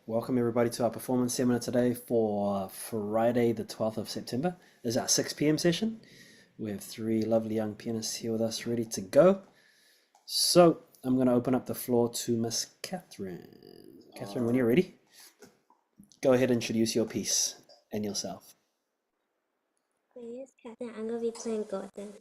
Welcome everybody to our performance seminar today for Friday the 12th of September. This is our 6 p.m. session. We have three lovely young pianists here with us ready to go. So I'm going to open up the floor to Miss Catherine. Catherine, when you're ready, go ahead and introduce your piece and yourself. My name is Catherine. I'm going to be playing Gordon.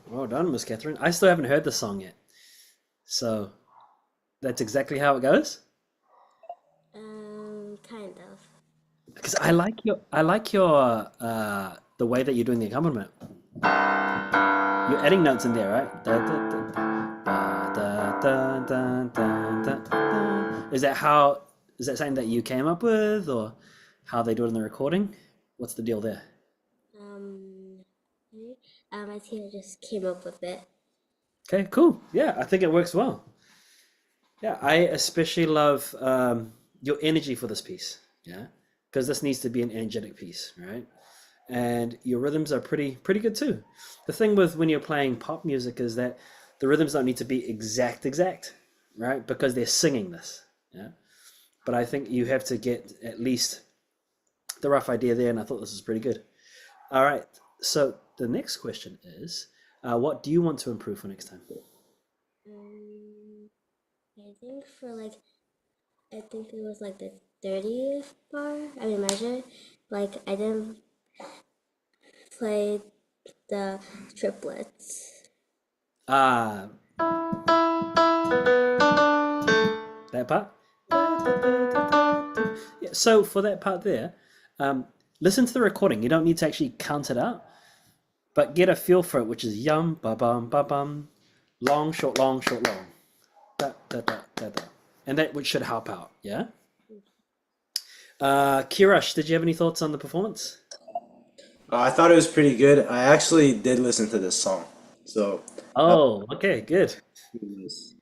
Well done, Miss Catherine. I still haven't heard the song yet. So that's exactly how it goes? Kind of. Because I like your the way that you're doing the accompaniment. You're adding notes in there, right? Da, da, da, da, da, da, da, da, da. Is that something that you came up with or how they do it in the recording? What's the deal there? Maybe. My teacher just came up with it. Okay, cool. Yeah, I think it works well. Yeah, I especially love your energy for this piece. Yeah, because this needs to be an energetic piece, right? And your rhythms are pretty good too. The thing with when you're playing pop music is that the rhythms don't need to be exact, right? Because they're singing this. Yeah. But I think you have to get at least the rough idea there, and I thought this was pretty good. All right. So the next question is, what do you want to improve for next time? Um, I think I think it was like the 30th bar. I mean, measure. Like, I didn't play the triplets. Uh, that part. Yeah, so for that part there, listen to the recording. You don't need to actually count it out, but get a feel for it, which is yum, ba bum, ba bum, long, short, long, short, long, da da da da da, and that which should help out. Yeah. Kirash, did you have any thoughts on the performance? I thought it was pretty good. I actually did listen to this song, so that Oh, okay, good. was,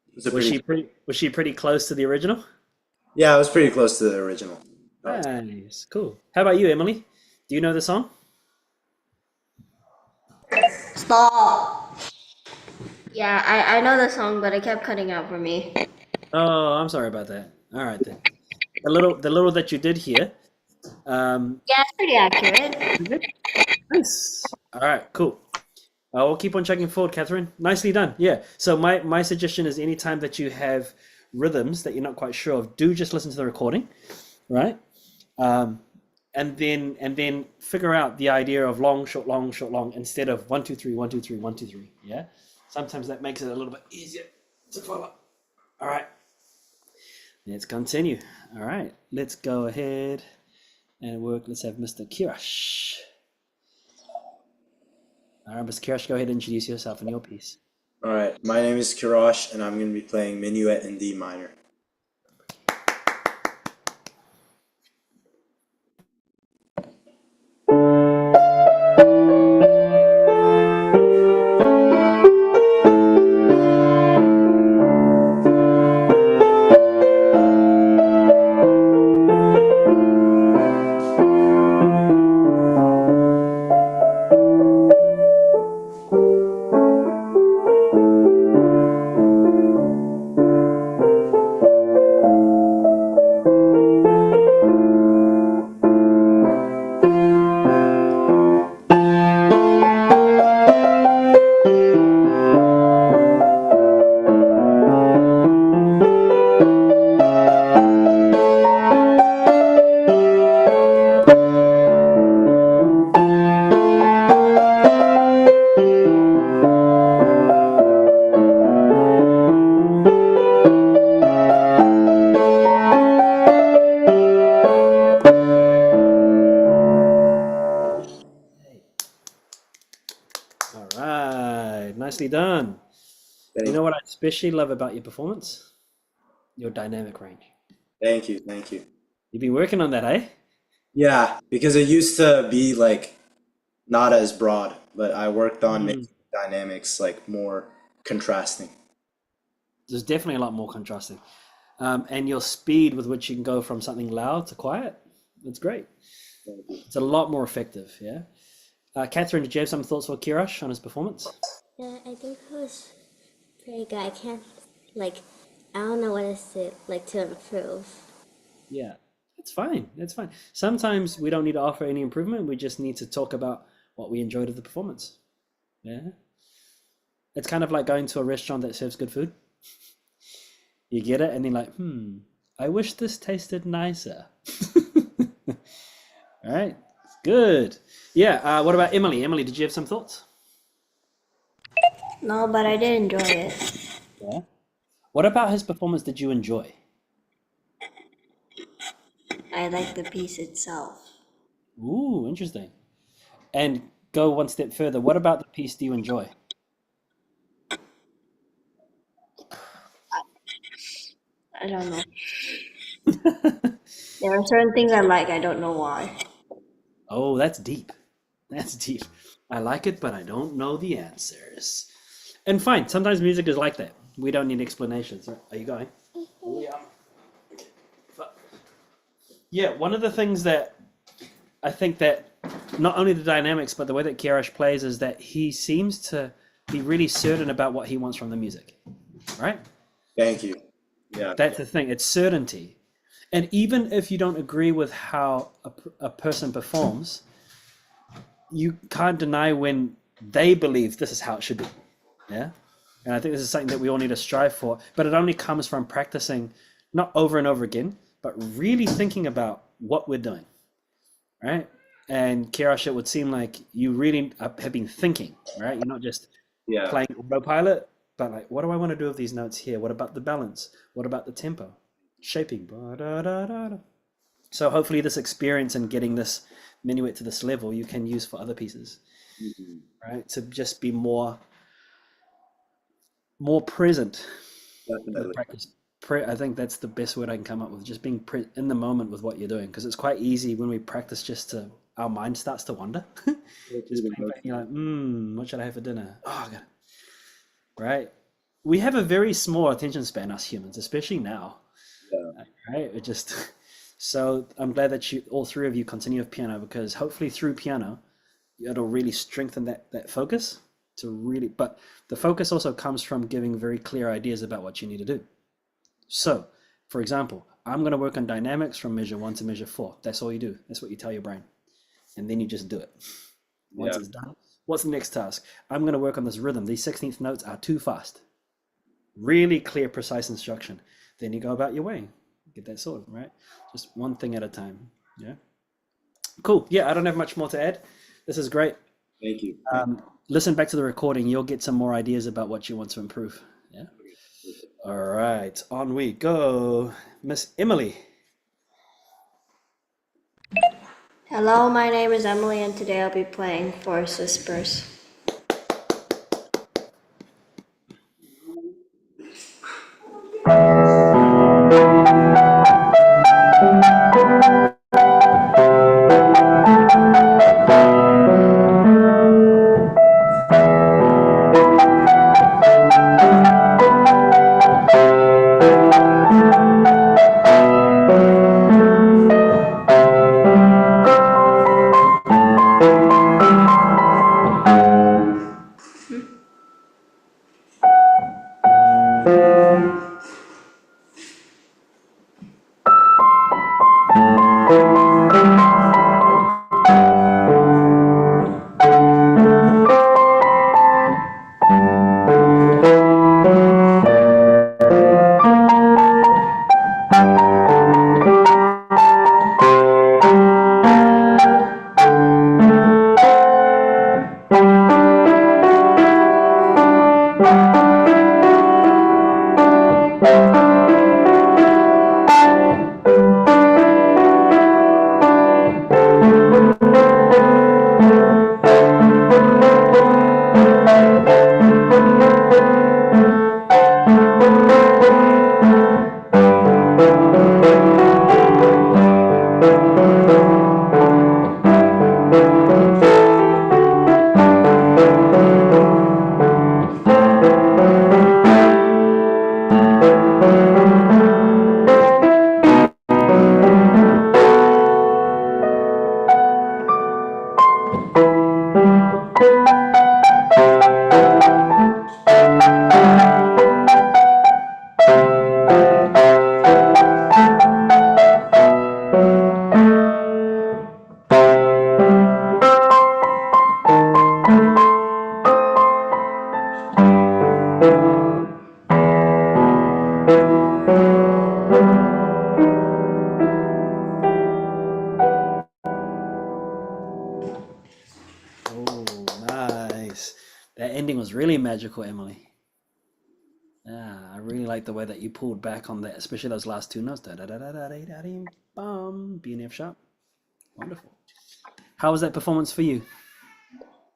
it was a pretty. Was she pretty close to the original? Yeah, it was pretty close to the original. Nice, cool. How about you, Emily? Do you know the song? Stop. Yeah, I know the song, but it kept cutting out for me. Oh, I'm sorry about that. All right then. The little that you did hear. Yeah, it's pretty accurate. Nice. All right, cool. We'll keep on checking forward, Catherine. Nicely done. Yeah. So my suggestion is anytime that you have rhythms that you're not quite sure of, do just listen to the recording, right? Um, and then figure out the idea of long, short, long, short, long instead of 1, 2, 3, 1, 2, 3, 1, 2, 3. Yeah. Sometimes that makes it a little bit easier to follow. All right. Let's continue. All right. Let's go ahead and work. Let's have Mr. Kirash. All right, Mr. Kirash, go ahead and introduce yourself and your piece. All right, my name is Kirosh, and I'm going to be playing Minuet in D minor. Nicely done. Thank You know what I especially love about your performance? Your dynamic range. Thank you. Thank you. You've been working on that, eh? Yeah, because it used to be like not as broad, but I worked on Mm. making dynamics like more contrasting. There's definitely a lot more contrasting. And your speed with which you can go from something loud to quiet, that's great. It's a lot more effective, yeah? Catherine, did you have some thoughts for Kirash on his performance? Yeah, I think it was pretty good. I can't like I don't know what to say like to improve. Yeah, it's fine. It's fine. Sometimes we don't need to offer any improvement. We just need to talk about what we enjoyed of the performance. Yeah. It's kind of like going to a restaurant that serves good food. You get it, and you're like, I wish this tasted nicer. All right, good. Yeah, what about Emily? Emily, did you have some thoughts? No, but I did enjoy it. Yeah. What about his performance did you enjoy? I like the piece itself. Ooh, interesting. And go one step further. What about the piece do you enjoy? I don't know. There are certain things I like. I don't know why. Oh, that's deep. That's deep. I like it, but I don't know the answers. And fine, sometimes music is like that. We don't need explanations. Are you going? Yeah. Yeah, one of the things that I think that not only the dynamics, but the way that Kirash plays is that he seems to be really certain about what he wants from the music, right? Thank you. Yeah. That's the thing. It's certainty. And even if you don't agree with how a person performs, you can't deny when they believe this is how it should be. Yeah. And I think this is something that we all need to strive for, but it only comes from practicing not over and over again, but really thinking about what we're doing. Right. And Kirash, it would seem like you really have been thinking, right? You're not just Yeah. playing autopilot, but like, what do I want to do with these notes here? What about the balance? What about the tempo? Shaping. Ba-da-da-da-da. So hopefully this experience and getting this minuet to this level you can use for other pieces, right? To just be more present with Definitely. practice. I think that's the best word I can come up with, just being in the moment with what you're doing, because it's quite easy when we practice just to, our mind starts to wander. Just playing back, you're like, what should I have for dinner? Oh, I got it. Right? We have a very small attention span, us humans, especially now. Yeah. Right? It just so I'm glad that you all three of you continue with piano, because hopefully through piano it'll really strengthen that focus to really, but the focus also comes from giving very clear ideas about what you need to do. So, for example, I'm going to work on dynamics from measure 1 to measure 4. That's all you do. That's what you tell your brain. And then you just do it. Once Yeah. it's done, what's the next task? I'm going to work on this rhythm. These 16th notes are too fast. Really clear, precise instruction. Then you go about your way. Get that sorted, right? Just one thing at a time. Yeah. Cool. Yeah, I don't have much more to add. This is great. Thank you. Listen back to the recording. You'll get some more ideas about what you want to improve. Yeah. All right. On we go. Miss Emily. Hello, my name is Emily, and today I'll be playing Forest Whispers. That ending was really magical, Emily. I really like the way that you pulled back on that, especially those last two notes. Da da da da da da da da bum. B and F sharp. Wonderful. How was that performance for you?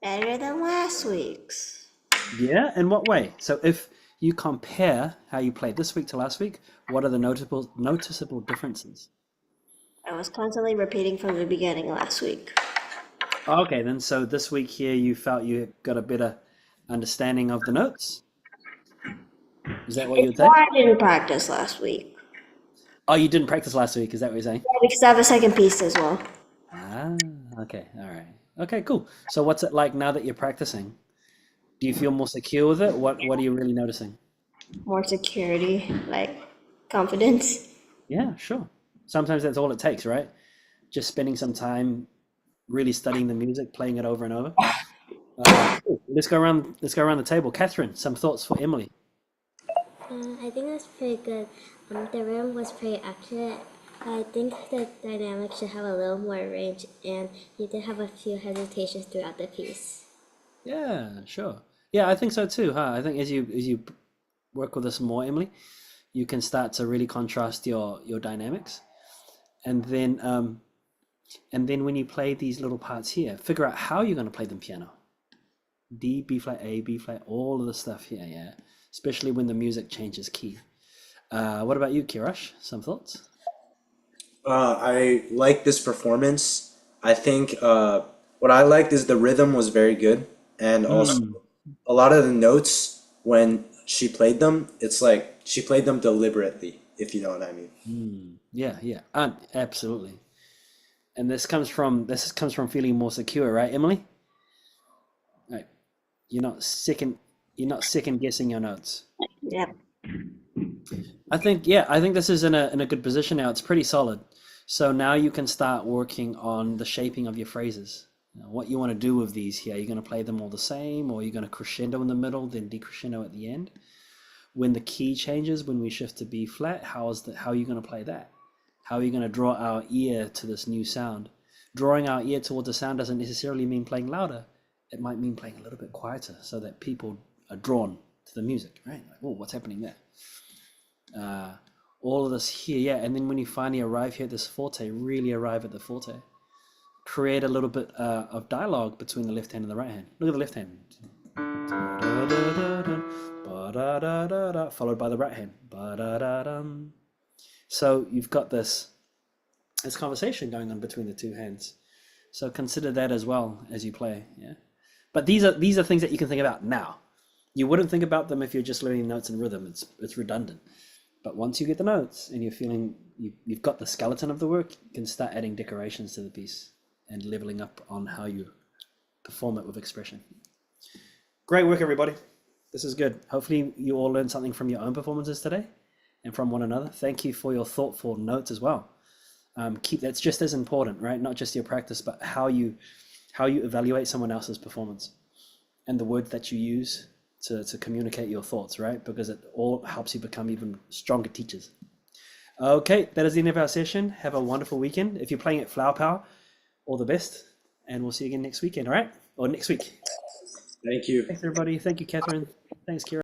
Better than last week's. Yeah, in what way? So if you compare how you played this week to last week, what are the noticeable differences? I was constantly repeating from the beginning last week. Okay, then so this week here you felt you got a better understanding of the notes? Is that what you'd say? Why I didn't practice last week. Oh, you didn't practice last week, is that what you're saying? Because I have a second piece as well. Ah, okay, all right. Okay, cool. So what's it like now that you're practicing? Do you feel more secure with it? What are you really noticing? More security, like confidence. Yeah, sure. Sometimes that's all it takes, right? Just spending some time really studying the music, playing it over and over. Cool. Let's go around the table. Catherine, some thoughts for Emily. I think that's pretty good. The rhythm was pretty accurate. I think the dynamic should have a little more range, and you did have a few hesitations throughout the piece. Yeah, sure. Yeah, I think so too, huh? I think as you work with us more, Emily, you can start to really contrast your dynamics. And then when you play these little parts here, figure out how you're going to play them piano. D, B flat, A, B flat, all of the stuff here, yeah. Especially when the music changes key. What about you, Kirash? Some thoughts? I like this performance. I think what I liked is the rhythm was very good, and also Mm, a lot of the notes when she played them, it's like she played them deliberately, if you know what I mean. yeah, yeah, absolutely. And this comes from feeling more secure, right, Emily? Right. You're not second guessing your notes. Yep. I think this is in a good position now. It's pretty solid. So now you can start working on the shaping of your phrases. What you want to do with these here. You're going to play them all the same, or you're going to crescendo in the middle, then decrescendo at the end. When the key changes, when we shift to B flat, how are you going to play that? How are you going to draw our ear to this new sound? Drawing our ear towards a sound doesn't necessarily mean playing louder. It might mean playing a little bit quieter so that people are drawn to the music, right? Like, oh, what's happening there? All of this here, yeah. And then when you finally arrive here at this forte, really arrive at the forte. Create a little bit of dialogue between the left hand and the right hand. Look at the left hand. Ba-da-da-da-da, followed by the right hand. Ba-da-da-dum. So you've got this conversation going on between the two hands. So consider that as well as you play, yeah. But these are things that you can think about now. You wouldn't think about them if you're just learning notes and rhythm. It's redundant. But once you get the notes and you're feeling you've got the skeleton of the work, you can start adding decorations to the piece and leveling up on how you perform it with expression. Great work, everybody. This is good. Hopefully you all learned something from your own performances today and from one another. Thank you for your thoughtful notes as well. That's just as important, right? Not just your practice, but how you evaluate someone else's performance and the words that you use to communicate your thoughts, right? Because it all helps you become even stronger teachers. Okay, that is the end of our session. Have a wonderful weekend. If you're playing at Flower Power, all the best, and we'll see you again next weekend, all right? Or next week. Thank you. Thanks, everybody. Thank you, Catherine. Thanks, Kira.